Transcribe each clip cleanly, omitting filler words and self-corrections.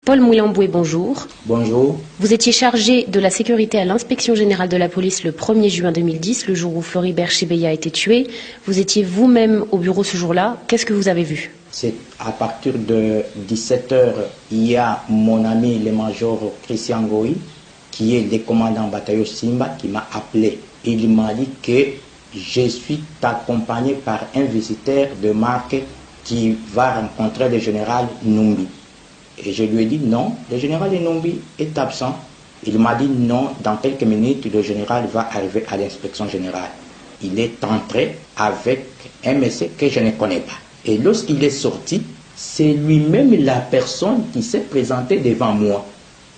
Paul Mouillamboué, bonjour. Bonjour. Vous étiez chargé de la sécurité à l'inspection générale de la police le 1er juin 2010, le jour où Floribert Chebeya a été tué. Vous étiez vous-même au bureau ce jour-là. Qu'est-ce que vous avez vu? C'est à partir de 17 h, il y a mon ami le major Christian Goy, qui est le commandant bataillon Simba, qui m'a appelé. Il m'a dit que je suis accompagné par un visiteur de marque qui va rencontrer le général Numbi. Et je lui ai dit non, le général Numbi est absent. Il m'a dit non, dans quelques minutes, le général va arriver à l'inspection générale. Il est entré avec un monsieur que je ne connais pas. Et lorsqu'il est sorti, c'est lui-même la personne qui s'est présentée devant moi.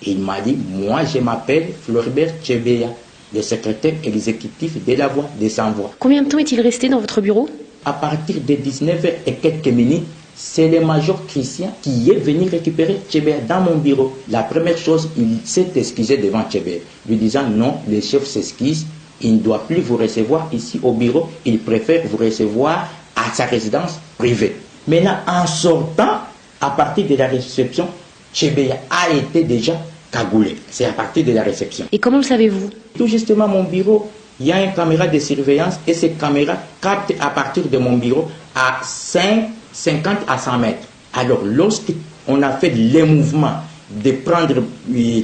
Il m'a dit, moi je m'appelle Floribert Chebeya, le secrétaire exécutif de la Voix des Sans-Voix. Combien de temps est-il resté dans votre bureau? À partir de 19 h et quelques minutes, c'est le major Christian qui est venu récupérer Chebeya dans mon bureau. La première chose, il s'est excusé devant Chebeya, lui disant non, le chef s'excuse, il ne doit plus vous recevoir ici au bureau, il préfère vous recevoir à sa résidence privée. Maintenant, en sortant, à partir de la réception, Chebeya a été déjà cagoulé. C'est à partir de la réception. Et comment le savez-vous? Tout justement, mon bureau, il y a une caméra de surveillance et cette caméra capte à partir de mon bureau à 50 à 100 mètres. Alors, lorsqu'on a fait les mouvements de prendre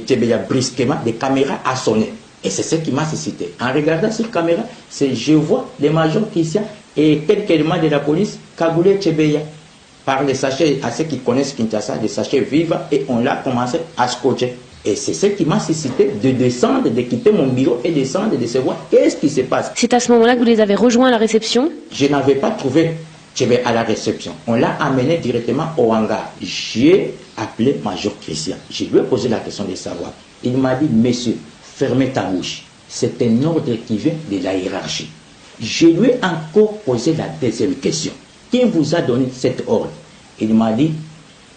Chebeya brusquement, les caméras a sonné. Et c'est ce qui m'a suscité. En regardant cette caméra, je vois le major Christian et quelques éléments de la police cagoulé Chebeya par les sachets, à ceux qui connaissent Kinshasa, des sachets viva, et on l'a commencé à scotcher. Et c'est ce qui m'a suscité de descendre, de quitter mon bureau et descendre, de savoir qu'est-ce qui se passe. C'est à ce moment-là que vous les avez rejoints à la réception? Je n'avais pas trouvé Chebeya à la réception. On l'a amené directement au hangar. J'ai appelé major Christian. Je lui ai posé la question de savoir. Il m'a dit, monsieur, fermez ta bouche. C'est un ordre qui vient de la hiérarchie. Je lui ai encore posé la deuxième question. Qui vous a donné cet ordre? Il m'a dit,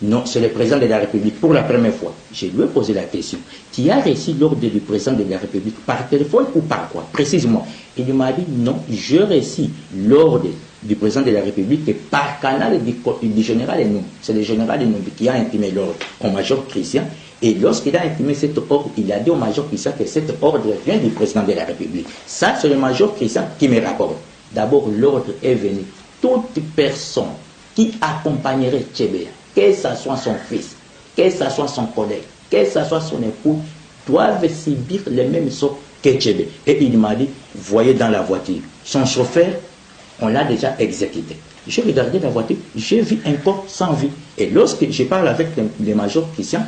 non, c'est le président de la République pour la première fois. Je lui ai posé la question. Qui a reçu l'ordre du président de la République par téléphone ou par quoi? Précisément. Il m'a dit, non, j'ai reçu l'ordre du président de la République par canal du général Enum. C'est le général Enum qui a intimé l'ordre au major Christian. Et lorsqu'il a intimé cet ordre, il a dit au major Christian que cet ordre vient du président de la République. Ça, c'est le major Christian qui me rapporte. D'abord, l'ordre est venu. Toute personne qui accompagnerait Chebeya, que ce soit son fils, que ce soit son collègue, que ce soit son époux, doivent subir les mêmes sorts que Chebeya. Et il m'a dit, voyez dans la voiture, son chauffeur, on l'a déjà exécuté. J'ai regardé la voiture, j'ai vu un corps sans vie. Et lorsque je parle avec le major Christian,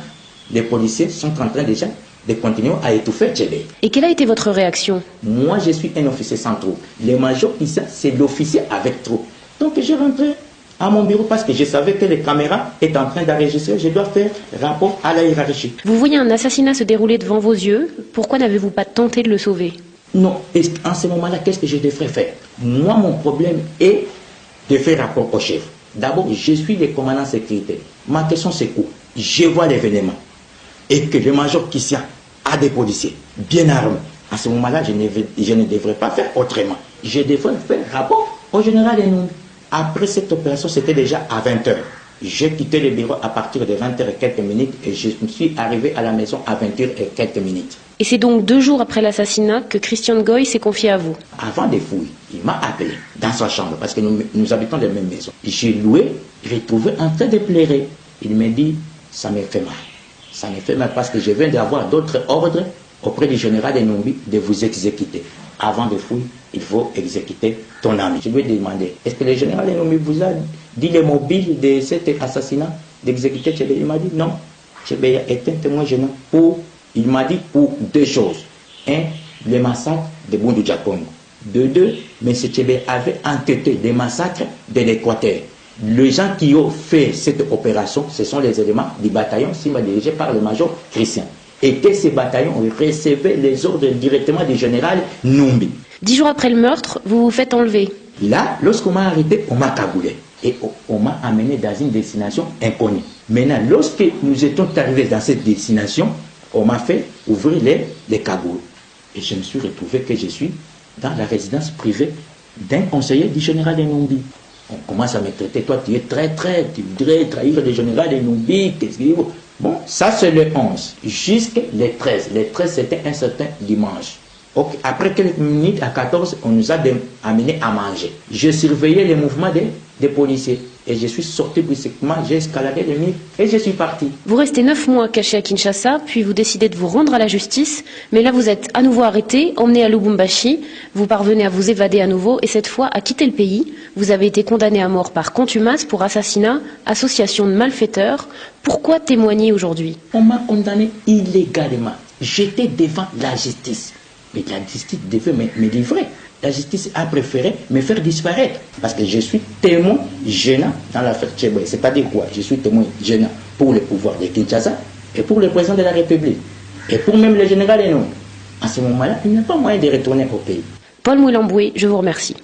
les policiers sont en train déjà de continuer à étouffer Chebeya. Et quelle a été votre réaction? Moi, je suis un officier sans trou. Le major Christian, c'est l'officier avec trou. Donc, je rentré à mon bureau parce que je savais que les caméras étaient en train d'enregistrer. Je dois faire rapport à la hiérarchie. Vous voyez un assassinat se dérouler devant vos yeux. Pourquoi n'avez-vous pas tenté de le sauver? Non. En ce moment-là, qu'est-ce que je devrais faire? Moi, mon problème est de faire rapport au chef. D'abord, je suis le commandant sécurité. Ma question, c'est quoi? Je vois l'événement et que le major Christian a des policiers bien armés. À ce moment-là, je ne devrais pas faire autrement. Je devrais faire rapport au général Enum. Après cette opération, c'était déjà à 20 h. J'ai quitté le bureau à partir de 20 h et quelques minutes et je me suis arrivé à la maison à 20 h et quelques minutes. Et c'est donc 2 jours après l'assassinat que Christian Goy s'est confié à vous? Avant des fouilles, il m'a appelé dans sa chambre parce que nous habitons dans la même maison. J'ai loué, j'ai trouvé en train de pleurer. Il m'a dit, ça me fait mal. Ça me fait mal parce que je viens d'avoir d'autres ordres auprès du général Enumbi de vous exécuter. Avant de fouiller, il faut exécuter ton ami. Je lui ai demandé, est-ce que le général Enumbi vous a dit le mobile de cet assassinat, d'exécuter Chebeya? Il m'a dit non. Chebeya est un témoin gênant il m'a dit pour 2 choses. 1, le massacre de Bundu Diakongo. De 2, M. Chebeya avait enquêté des massacres de l'Équateur. Les gens qui ont fait cette opération, ce sont les éléments du bataillon Simba dirigé par le major Christian. Et que ces bataillons recevaient les ordres directement du général Numbi. 10 jours après le meurtre, vous vous faites enlever. Là, lorsqu'on m'a arrêté, on m'a cagoulé. Et on m'a amené dans une destination inconnue. Maintenant, lorsque nous étions arrivés dans cette destination, on m'a fait ouvrir les cagoules. Et je me suis retrouvé que je suis dans la résidence privée d'un conseiller du général Enumbi. On commence à me traiter, toi tu es très, tu voudrais trahir le général Enumbi, qu'est-ce qu'il faut? Bon, ça c'est le 11, jusqu'à le 13. Le 13, c'était un certain dimanche. Okay. Après quelques minutes, à 14, on nous a amenés à manger. Je surveillais les mouvements des policiers. Et je suis sorti brusquement, j'ai escaladé le mur et je suis parti. Vous restez 9 mois caché à Kinshasa, puis vous décidez de vous rendre à la justice. Mais là, vous êtes à nouveau arrêté, emmené à Lubumbashi. Vous parvenez à vous évader à nouveau et cette fois à quitter le pays. Vous avez été condamné à mort par contumace pour assassinat, association de malfaiteurs. Pourquoi témoigner aujourd'hui? On m'a condamné illégalement. J'étais devant la justice. Mais la justice devait me livrer. La justice a préféré me faire disparaître. Parce que je suis témoin gênant dans l'affaire Tchéboué. C'est-à-dire quoi? Je suis témoin gênant pour le pouvoir de Kinshasa et pour le président de la République. Et pour même le général Eno. À ce moment-là, il n'y a pas moyen de retourner au pays. Paul Mouilamboué, je vous remercie.